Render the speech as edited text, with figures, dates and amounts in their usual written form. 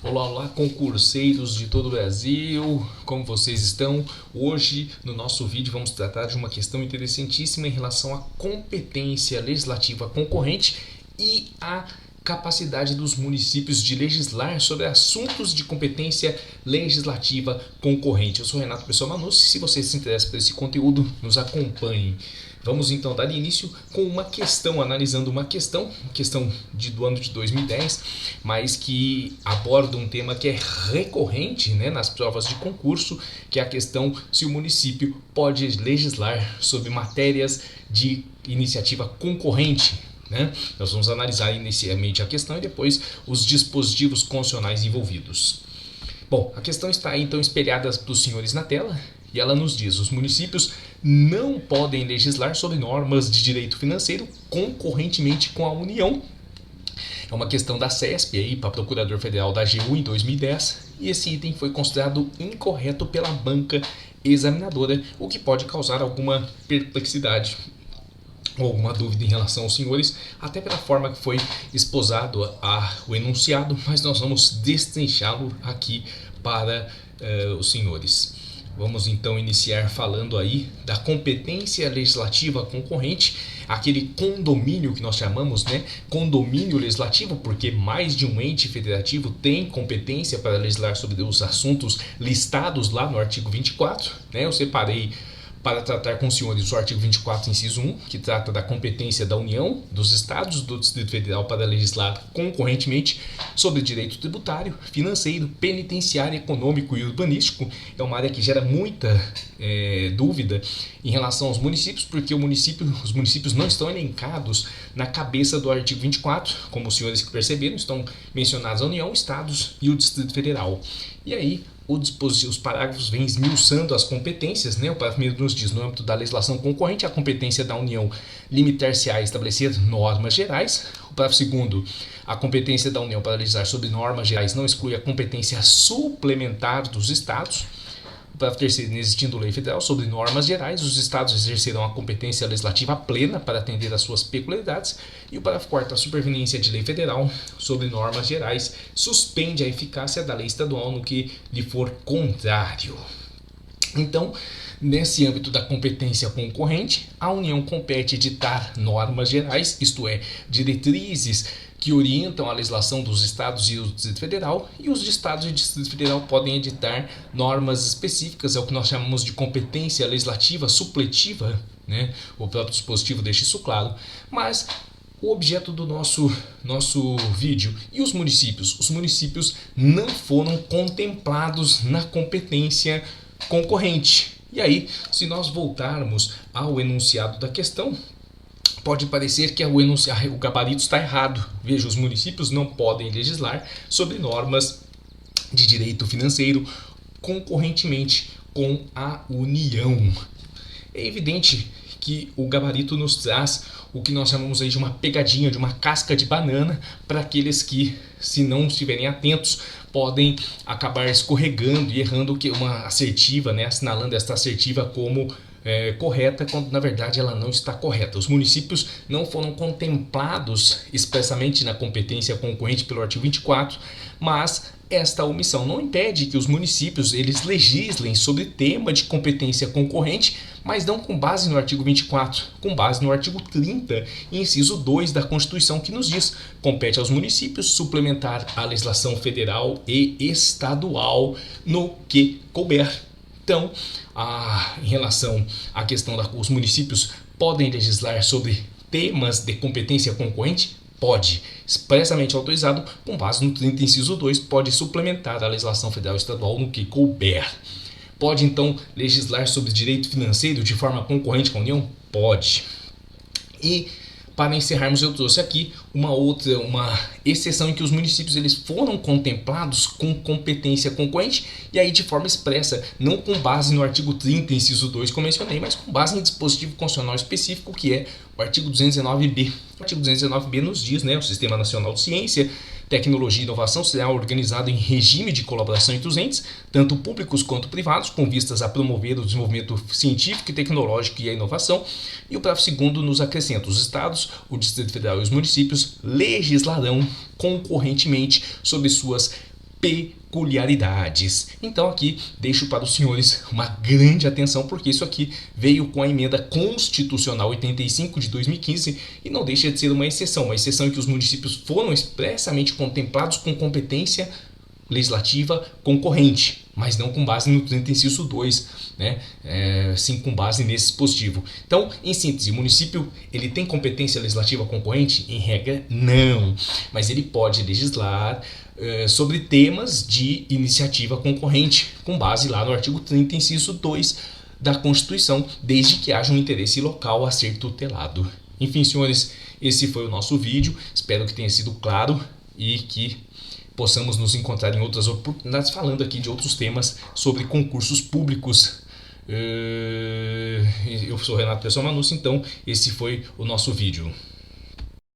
Olá, olá, concurseiros de todo o Brasil, como vocês estão? Hoje, no nosso vídeo, vamos tratar de uma questão interessantíssima em relação à competência legislativa concorrente e à capacidade dos municípios de legislar sobre assuntos de competência legislativa concorrente. Eu sou Renato Pessoa Manussi, se você se interessa por esse conteúdo, nos acompanhe. Vamos então dar início com uma questão, analisando uma questão do ano de 2010, mas que aborda um tema que é recorrente, né, nas provas de concurso, que é a questão se o município pode legislar sobre matérias de iniciativa concorrente. Né? Nós vamos analisar inicialmente a questão e depois os dispositivos constitucionais envolvidos. Bom, a questão está aí, então espelhada para os senhores na tela e ela nos diz: os municípios não podem legislar sobre normas de direito financeiro concorrentemente com a União. É uma questão da CESP aí para Procurador Federal da AGU em 2010 e esse item foi considerado incorreto pela banca examinadora, o que pode causar alguma perplexidade ou alguma dúvida em relação aos senhores, até pela forma que foi esposado o enunciado, mas nós vamos destrinchá-lo aqui para os senhores. Vamos então iniciar falando aí da competência legislativa concorrente, aquele condomínio que nós chamamos, né, condomínio legislativo, porque mais de um ente federativo tem competência para legislar sobre os assuntos listados lá no artigo 24, né? Eu separei para tratar com os senhores o artigo 24, inciso 1, que trata da competência da União, dos Estados do Distrito Federal para legislar concorrentemente sobre direito tributário, financeiro, penitenciário, econômico e urbanístico. É uma área que gera muita dúvida em relação aos municípios, porque os municípios não estão elencados na cabeça do artigo 24, como os senhores que perceberam, estão mencionados a União, Estados e o Distrito Federal. E aí, os parágrafos vêm esmiuçando as competências, né? O parágrafo primeiro nos diz: no âmbito da legislação concorrente, a competência da União limitar-se a estabelecer normas gerais. O parágrafo segundo: a competência da União para legislar sobre normas gerais não exclui a competência suplementar dos Estados. O parágrafo terceiro: existindo lei federal sobre normas gerais, os Estados exercerão a competência legislativa plena para atender às suas peculiaridades. E o parágrafo quarto: a superveniência de lei federal sobre normas gerais suspende a eficácia da lei estadual no que lhe for contrário. Então, nesse âmbito da competência concorrente, a União compete editar normas gerais, isto é, diretrizes que orientam a legislação dos Estados e o Distrito Federal, e os Estados e o Distrito Federal podem editar normas específicas, é o que nós chamamos de competência legislativa supletiva, né? O próprio dispositivo deixa isso claro, mas o objeto do nosso vídeo e os municípios não foram contemplados na competência concorrente. E aí, se nós voltarmos ao enunciado da questão, pode parecer que o gabarito está errado. Veja, os municípios não podem legislar sobre normas de direito financeiro concorrentemente com a União. É evidente que o gabarito nos traz o que nós chamamos aí de uma pegadinha, de uma casca de banana, para aqueles que, se não estiverem atentos, podem acabar escorregando e errando uma assertiva, né, assinalando esta assertiva como correta, quando na verdade ela não está correta. Os municípios não foram contemplados expressamente na competência concorrente pelo artigo 24, mas esta omissão não impede que os municípios eles legislem sobre tema de competência concorrente, mas não com base no artigo 24, com base no artigo 30, inciso 2 da Constituição, que nos diz: compete aos municípios suplementar a legislação federal e estadual no que couber. Então, em relação à questão os municípios podem legislar sobre temas de competência concorrente? Pode, expressamente autorizado, com base no 30, inciso 2, pode suplementar a legislação federal e estadual no que couber. Pode, então, legislar sobre direito financeiro de forma concorrente com a União? Pode. E, para encerrarmos, eu trouxe aqui uma exceção em que os municípios eles foram contemplados com competência concorrente, e aí de forma expressa, não com base no artigo 30, inciso 2, que eu mencionei, mas com base em dispositivo constitucional específico, que é o artigo 219b. O artigo 219b nos diz, né, o Sistema Nacional de Ciência, Tecnologia e Inovação será organizado em regime de colaboração entre os entes, tanto públicos quanto privados, com vistas a promover o desenvolvimento científico e tecnológico e a inovação. E o parágrafo 2º nos acrescenta: os estados, o Distrito Federal e os municípios legislarão concorrentemente sobre suas peculiaridades. Então aqui deixo para os senhores uma grande atenção, porque isso aqui veio com a emenda constitucional 85 de 2015 e não deixa de ser uma exceção em que os municípios foram expressamente contemplados com competência legislativa concorrente, mas não com base no inciso 2, né? Sim com base nesse dispositivo. Então, em síntese, o município ele tem competência legislativa concorrente? Em regra, não, mas ele pode legislar sobre temas de iniciativa concorrente, com base lá no artigo 30, inciso 2 da Constituição, desde que haja um interesse local a ser tutelado. Enfim, senhores, esse foi o nosso vídeo, espero que tenha sido claro e que possamos nos encontrar em outras oportunidades falando aqui de outros temas sobre concursos públicos. Eu sou Renato Pessoa Manussi, então esse foi o nosso vídeo.